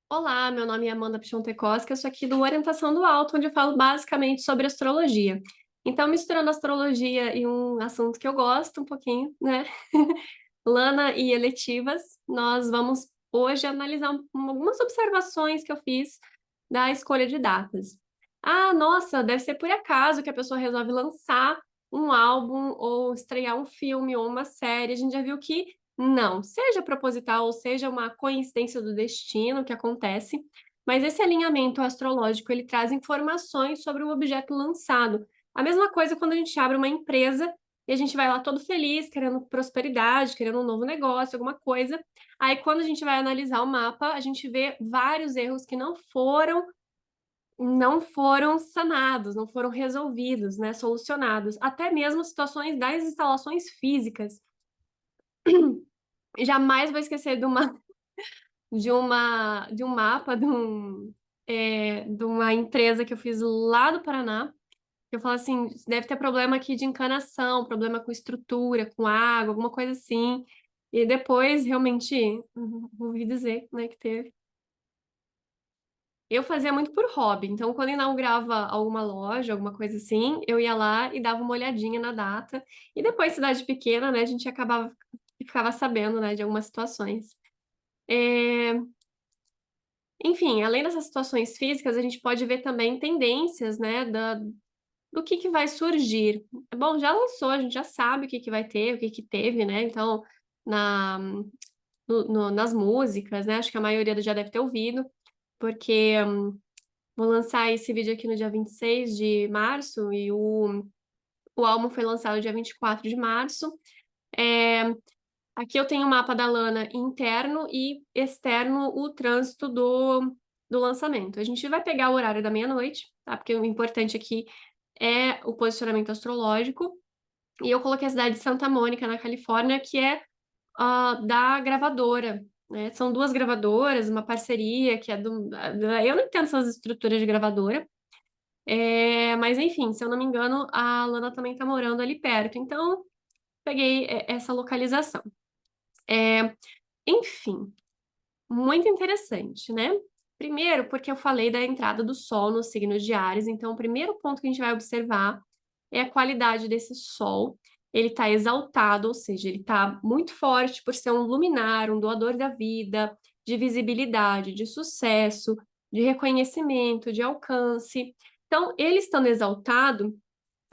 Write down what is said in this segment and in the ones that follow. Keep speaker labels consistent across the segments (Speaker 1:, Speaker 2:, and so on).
Speaker 1: Olá, meu nome é Amanda Pichontecoski, eu sou aqui do Orientação do Alto, onde eu falo basicamente sobre astrologia. Então, misturando astrologia e um assunto que eu gosto um pouquinho, né? Lana e eletivas, nós vamos hoje analisar algumas observações que eu fiz da escolha de datas. Ah, nossa, deve ser por acaso que a pessoa resolve lançar um álbum ou estrear um filme ou uma série. A gente já viu que não, seja proposital ou seja uma coincidência do destino que acontece, mas esse alinhamento astrológico ele traz informações sobre o objeto lançado. A mesma coisa quando a gente abre uma empresa e a gente vai lá todo feliz, querendo prosperidade, querendo um novo negócio, alguma coisa. Aí quando a gente vai analisar o mapa, a gente vê vários erros que não foram sanados, não foram resolvidos, né, solucionados. Até mesmo situações das instalações físicas. Jamais vou esquecer de um mapa de uma empresa que eu fiz lá do Paraná. Eu falo assim, deve ter problema aqui de encanação, problema com estrutura, com água, alguma coisa assim. E depois, realmente, ouvi dizer, né, que teve. Eu fazia muito por hobby, então quando inaugurava alguma loja, alguma coisa assim, eu ia lá e dava uma olhadinha na data. E depois, cidade pequena, né, a gente ficava sabendo, né, de algumas situações. É, Enfim, além dessas situações físicas, a gente pode ver também tendências, né, do que vai surgir. Bom, já lançou, a gente já sabe o que vai ter, o que teve, né? Então, na, nas músicas, né? Acho que a maioria já deve ter ouvido, porque vou lançar esse vídeo aqui no dia 26 de março e o álbum foi lançado dia 24 de março. É, Aqui eu tenho o mapa da Lana interno e externo, o trânsito do lançamento. A gente vai pegar o horário da meia-noite, tá? Porque o importante aqui é o posicionamento astrológico. E eu coloquei a cidade de Santa Mônica, na Califórnia, que é da gravadora, né? São duas gravadoras, uma parceria que é eu não entendo essas estruturas de gravadora, mas enfim, se eu não me engano, a Lana também tá morando ali perto. Então, peguei essa localização. É, Enfim, muito interessante, né? Primeiro, porque eu falei da entrada do Sol no signo de Áries, então o primeiro ponto que a gente vai observar é a qualidade desse Sol. Ele está exaltado, ou seja, ele está muito forte por ser um luminar, um doador da vida, de visibilidade, de sucesso, de reconhecimento, de alcance. Então, ele estando exaltado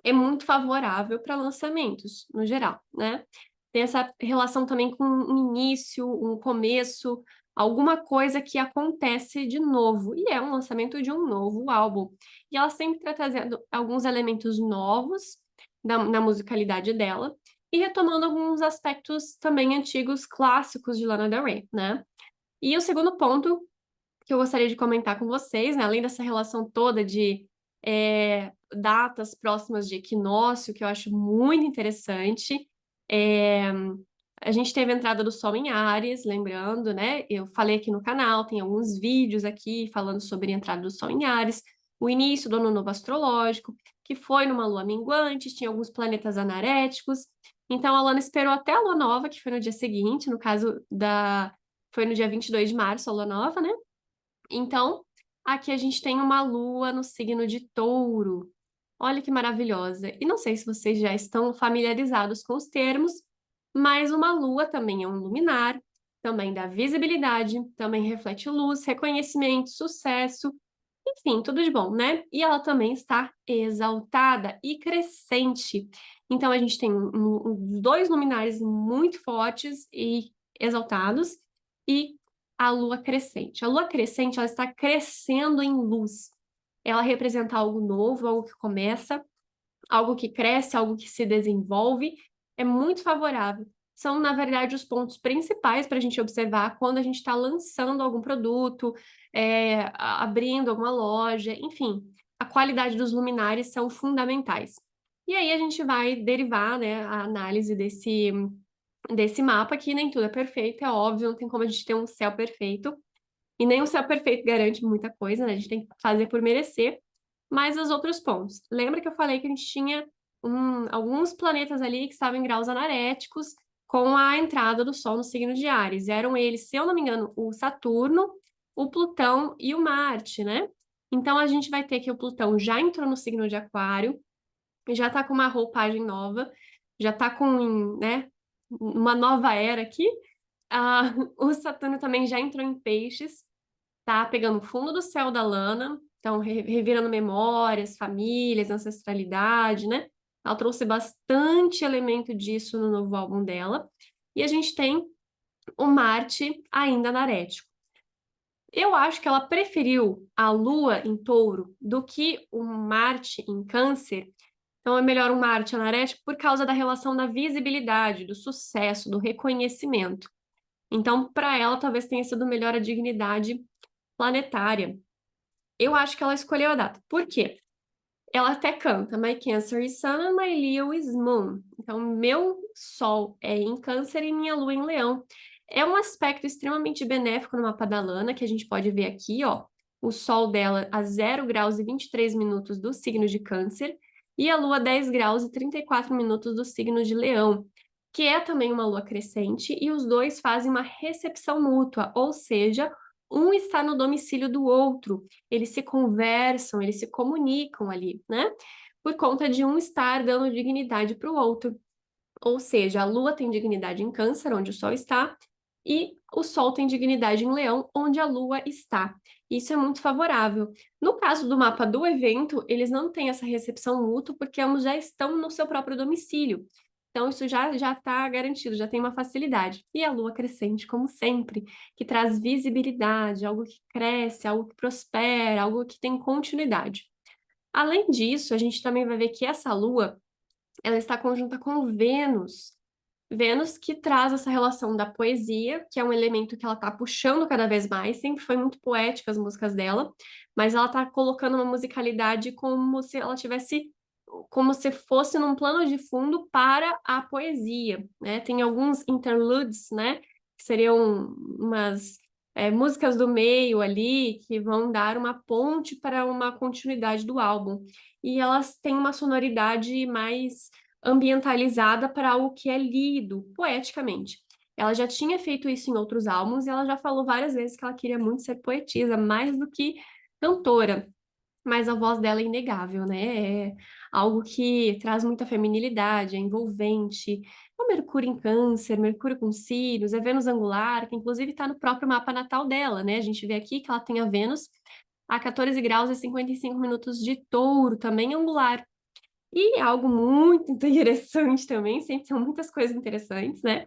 Speaker 1: é muito favorável para lançamentos, no geral, né? Tem essa relação também com um início, um começo, alguma coisa que acontece de novo, e é um lançamento de um novo álbum. E ela sempre está trazendo alguns elementos novos na musicalidade dela, e retomando alguns aspectos também antigos, clássicos de Lana Del Rey, né? E o segundo ponto que eu gostaria de comentar com vocês, né? Além dessa relação toda de datas próximas de equinócio, que eu acho muito interessante. É, a gente teve a entrada do Sol em Áries, lembrando, né? Eu falei aqui no canal, tem alguns vídeos aqui falando sobre a entrada do Sol em Áries, o início do ano novo astrológico, que foi numa lua minguante, tinha alguns planetas anaréticos. Então a Lana esperou até a lua nova, que foi no dia seguinte, no caso da. Foi no dia 22 de março, a lua nova, né? Então, aqui a gente tem uma lua no signo de Touro. Olha que maravilhosa. E não sei se vocês já estão familiarizados com os termos, mas uma lua também é um luminar, também dá visibilidade, também reflete luz, reconhecimento, sucesso, enfim, tudo de bom, né? E ela também está exaltada e crescente. Então a gente tem dois luminares muito fortes e exaltados e a lua crescente. A lua crescente, ela está crescendo em luz. Ela representa algo novo, algo que começa, algo que cresce, algo que se desenvolve, é muito favorável. São, na verdade, os pontos principais para a gente observar quando a gente está lançando algum produto, abrindo alguma loja, enfim, a qualidade dos luminares são fundamentais. E aí a gente vai derivar, né, a análise desse mapa, que nem tudo é perfeito, é óbvio, não tem como a gente ter um céu perfeito, e nem um céu perfeito garante muita coisa, né? A gente tem que fazer por merecer, mas os outros pontos. Lembra que eu falei que a gente tinha alguns planetas ali que estavam em graus anaréticos com a entrada do Sol no signo de Áries. Eram eles, se eu não me engano, o Saturno, o Plutão e o Marte, né? Então a gente vai ter que o Plutão já entrou no signo de Aquário, já tá com uma roupagem nova, já tá com, né, uma nova era aqui. O Saturno também já entrou em Peixes, tá pegando o fundo do céu da Lana, então revirando memórias, famílias, ancestralidade, né? Ela trouxe bastante elemento disso no novo álbum dela. E a gente tem o Marte ainda na Arético. Eu acho que ela preferiu a Lua em Touro do que o Marte em Câncer. Então é melhor um Marte anarético por causa da relação da visibilidade, do sucesso, do reconhecimento. Então, para ela, talvez tenha sido melhor a dignidade planetária. Eu acho que ela escolheu a data. Por quê? Ela até canta My Cancer is Sun and My Leo is Moon. Então, meu Sol é em Câncer e minha Lua em Leão. É um aspecto extremamente benéfico no mapa da Lana, que a gente pode ver aqui, ó. O Sol dela a 0 graus e 23 minutos do signo de Câncer e a Lua 10 graus e 34 minutos do signo de Leão, que é também uma Lua crescente, e os dois fazem uma recepção mútua, ou seja, um está no domicílio do outro, eles se conversam, eles se comunicam ali, né? Por conta de um estar dando dignidade para o outro. Ou seja, a Lua tem dignidade em Câncer, onde o Sol está, e o Sol tem dignidade em Leão, onde a Lua está. Isso é muito favorável. No caso do mapa do evento, eles não têm essa recepção mútua, porque ambos já estão no seu próprio domicílio. Então, isso já está garantido, já tem uma facilidade. E a Lua crescente, como sempre, que traz visibilidade, algo que cresce, algo que prospera, algo que tem continuidade. Além disso, a gente também vai ver que essa Lua, ela está conjunta com Vênus. Vênus que traz essa relação da poesia, que é um elemento que ela tá puxando cada vez mais, sempre foi muito poética as músicas dela, mas ela tá colocando uma musicalidade como se ela tivesse, como se fosse num plano de fundo para a poesia, né? Tem alguns interludes, né? Que seriam umas músicas do meio ali, que vão dar uma ponte para uma continuidade do álbum. E elas têm uma sonoridade mais ambientalizada para algo que é lido poeticamente. Ela já tinha feito isso em outros álbuns e ela já falou várias vezes que ela queria muito ser poetisa, mais do que cantora. Mas a voz dela é inegável, né? É algo que traz muita feminilidade, é envolvente. É o Mercúrio em Câncer, Mercúrio com Sirius, é Vênus angular, que inclusive está no próprio mapa natal dela, né? A gente vê aqui que ela tem a Vênus a 14 graus e 55 minutos de touro, também angular. E algo muito interessante também, sempre são muitas coisas interessantes, né?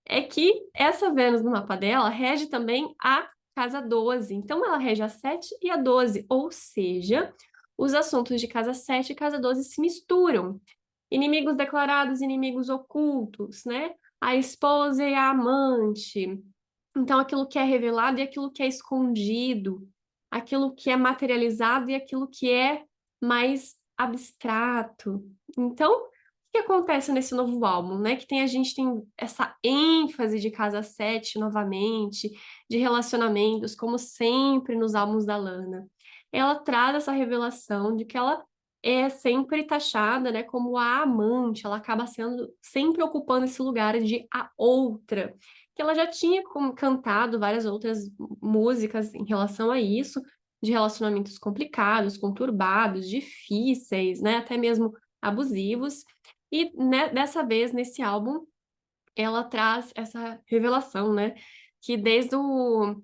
Speaker 1: É que essa Vênus no mapa dela rege também a casa 12. Então, ela rege a 7 e a 12, ou seja, os assuntos de casa 7 e casa 12 se misturam. Inimigos declarados, inimigos ocultos, né? A esposa e a amante. Então, aquilo que é revelado e aquilo que é escondido, aquilo que é materializado e aquilo que é mais abstrato. Então, o que acontece nesse novo álbum, né? Que a gente tem essa ênfase de casa 7 novamente, de relacionamentos, como sempre nos álbuns da Lana. Ela traz essa revelação de que ela é sempre taxada, né, como a amante, ela acaba sendo sempre ocupando esse lugar de a outra, que ela já tinha cantado várias outras músicas em relação a isso, de relacionamentos complicados, conturbados, difíceis, né, até mesmo abusivos. E né, dessa vez, nesse álbum, ela traz essa revelação, né, que desde o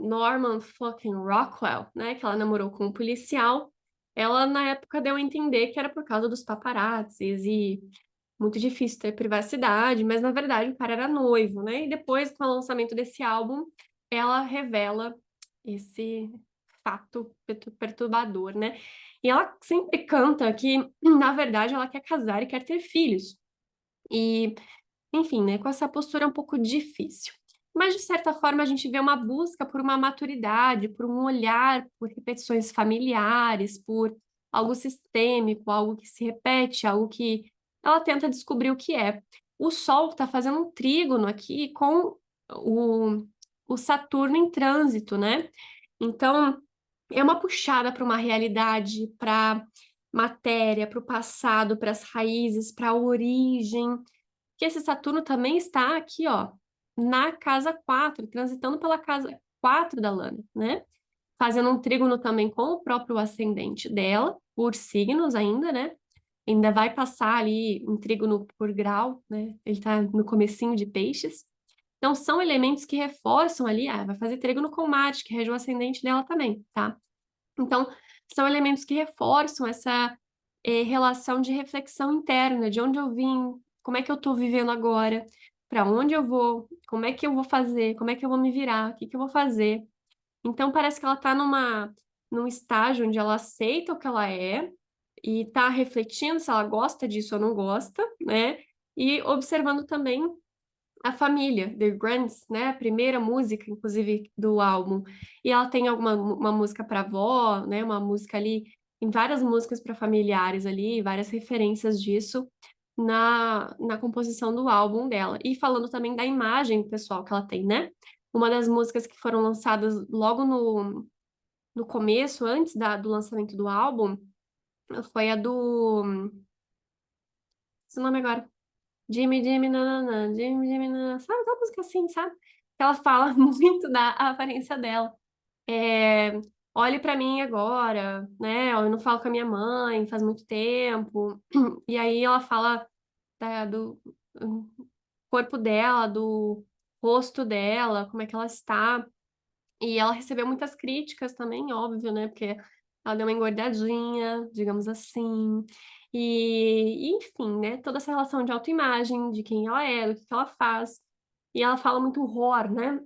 Speaker 1: Norman fucking Rockwell, né, que ela namorou com um policial, ela na época deu a entender que era por causa dos paparazzis e muito difícil ter privacidade, mas na verdade o cara era noivo, né? E depois, com o lançamento desse álbum, ela revela esse fato perturbador, né? E ela sempre canta que, na verdade, ela quer casar e quer ter filhos. E, enfim, né? Com essa postura é um pouco difícil. Mas, de certa forma, a gente vê uma busca por uma maturidade, por um olhar, por repetições familiares, por algo sistêmico, algo que se repete, algo que ela tenta descobrir o que é. O Sol está fazendo um trígono aqui com o, o Saturno em trânsito, né? Então, é uma puxada para uma realidade, para matéria, para o passado, para as raízes, para a origem, que esse Saturno também está aqui, ó, na casa 4, transitando pela casa 24 da Lana, né? Fazendo um trígono também com o próprio ascendente dela, por signos ainda, né? Ainda vai passar ali um trígono por grau, né? Ele tá no comecinho de peixes. Então, são elementos que reforçam ali, vai fazer trígono com Marte, que rege o ascendente dela também, tá? Então, são elementos que reforçam essa relação de reflexão interna, de onde eu vim, como é que eu tô vivendo agora, para onde eu vou, como é que eu vou fazer, como é que eu vou me virar, o que que eu vou fazer. Então, parece que ela tá num estágio onde ela aceita o que ela é e tá refletindo se ela gosta disso ou não gosta, né? E observando também a família, The Grants, né? A primeira música, inclusive, do álbum. E ela tem uma música para avó, né? Uma música ali, tem várias músicas para familiares ali, várias referências disso na composição do álbum dela. E falando também da imagem pessoal que ela tem, né? Uma das músicas que foram lançadas logo no começo, antes do lançamento do álbum, foi a do. Esse nome agora. Jimmy, Jimmy, nananã, Jimmy, Jimmy, nananã. Sabe aquela música assim, sabe? Que ela fala muito da aparência dela. É, olhe pra mim agora, né? Eu não falo com a minha mãe faz muito tempo. E aí ela fala do corpo dela, do rosto dela, como é que ela está. E ela recebeu muitas críticas também, óbvio, né? Porque ela deu uma engordadinha, digamos assim. Enfim, né? Toda essa relação de autoimagem, de quem ela é, do que ela faz. E ela fala muito horror, né?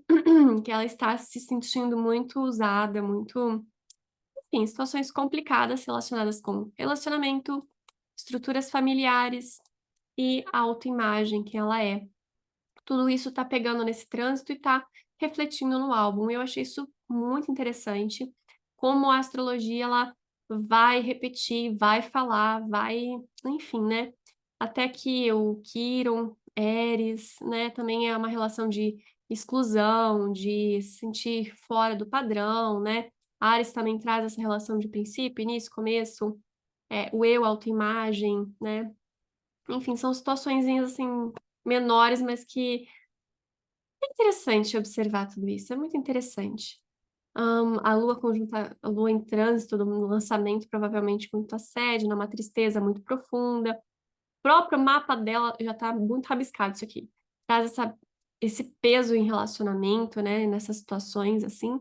Speaker 1: Que ela está se sentindo muito usada, muito. Enfim, situações complicadas relacionadas com relacionamento, estruturas familiares e autoimagem, que ela é. Tudo isso tá pegando nesse trânsito e tá refletindo no álbum. Eu achei isso muito interessante, como a astrologia ela vai repetir, vai falar, vai, enfim, né? Até que o Quiron, Eris, né, também é uma relação de exclusão, de se sentir fora do padrão, né? Ares também traz essa relação de princípio, início, começo, o eu, autoimagem, né? Enfim, são situações assim menores, mas que é interessante observar tudo isso, é muito interessante. A Lua conjunta, a Lua em trânsito no lançamento, provavelmente com muita assédio, numa tristeza muito profunda. O próprio mapa dela já tá muito rabiscado isso aqui. Traz esse peso em relacionamento, né? Nessas situações, assim,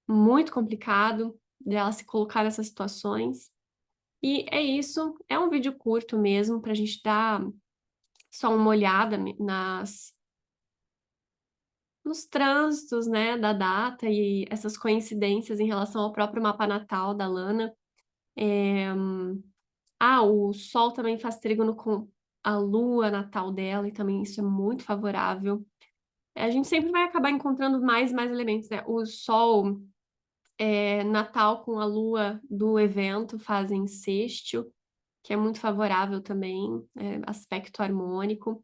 Speaker 1: muito complicado dela se colocar nessas situações. E é isso, é um vídeo curto mesmo, pra gente dar só uma olhada nos trânsitos, né, da data e essas coincidências em relação ao próprio mapa natal da Lana. É, o Sol também faz trígono com a Lua natal dela, e também isso é muito favorável. A gente sempre vai acabar encontrando mais e mais elementos, né? O Sol natal com a Lua do evento fazem sextil, que é muito favorável também, aspecto harmônico.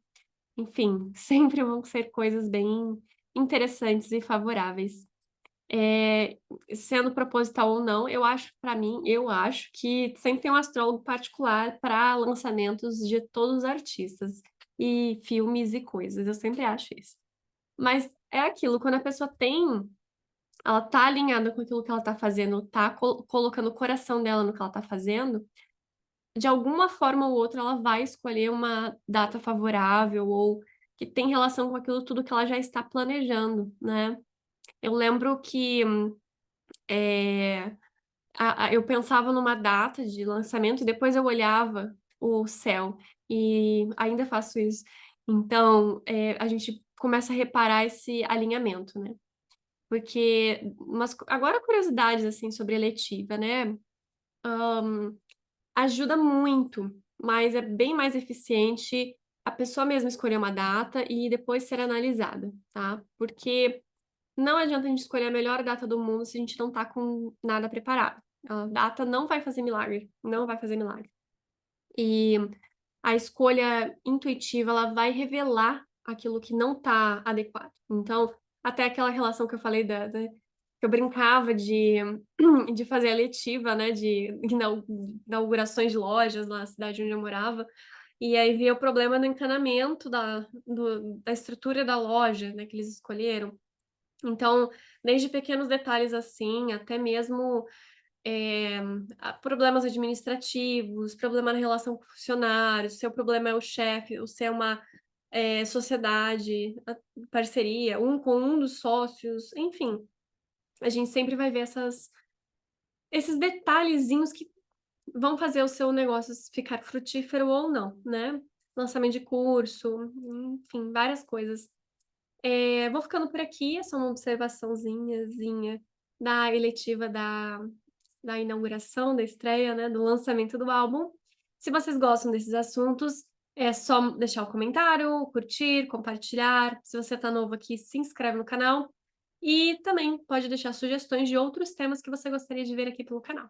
Speaker 1: Enfim, sempre vão ser coisas bem interessantes e favoráveis. É, sendo proposital ou não, eu acho, para mim, eu acho que sempre tem um astrólogo particular para lançamentos de todos os artistas e filmes e coisas. Eu sempre acho isso. Mas é aquilo, quando a pessoa ela tá alinhada com aquilo que ela tá fazendo, tá colocando o coração dela no que ela tá fazendo, de alguma forma ou outra ela vai escolher uma data favorável ou que tem relação com aquilo tudo que ela já está planejando, né? Eu lembro que é, eu pensava numa data de lançamento e depois eu olhava o céu e ainda faço isso. Então, a gente começa a reparar esse alinhamento, né? Porque, mas agora curiosidades assim sobre eletiva, né? Ajuda muito, mas é bem mais eficiente a pessoa mesma escolher uma data e depois ser analisada, tá? Porque não adianta a gente escolher a melhor data do mundo se a gente não tá com nada preparado. A data não vai fazer milagre, não vai fazer milagre. E a escolha intuitiva, ela vai revelar aquilo que não tá adequado. Então, até aquela relação que eu falei que eu brincava de fazer a letiva, né, de inaugurações de lojas na cidade onde eu morava, e aí via o problema no encanamento da estrutura da loja, né, que eles escolheram. Então, desde pequenos detalhes assim, até mesmo, eh, problemas administrativos, problema na relação com funcionários, se o problema é o chefe ou se é uma, sociedade, parceria, um com um dos sócios, enfim, a gente sempre vai ver esses detalhezinhos que vão fazer o seu negócio ficar frutífero ou não, né. Lançamento de curso, enfim, várias coisas. Vou ficando por aqui, é só uma observaçãozinhazinha da eletiva da inauguração, da estreia, né, do lançamento do álbum. Se vocês gostam desses assuntos, é só deixar o comentário, curtir, compartilhar. Se você tá novo aqui, se inscreve no canal e também pode deixar sugestões de outros temas que você gostaria de ver aqui pelo canal.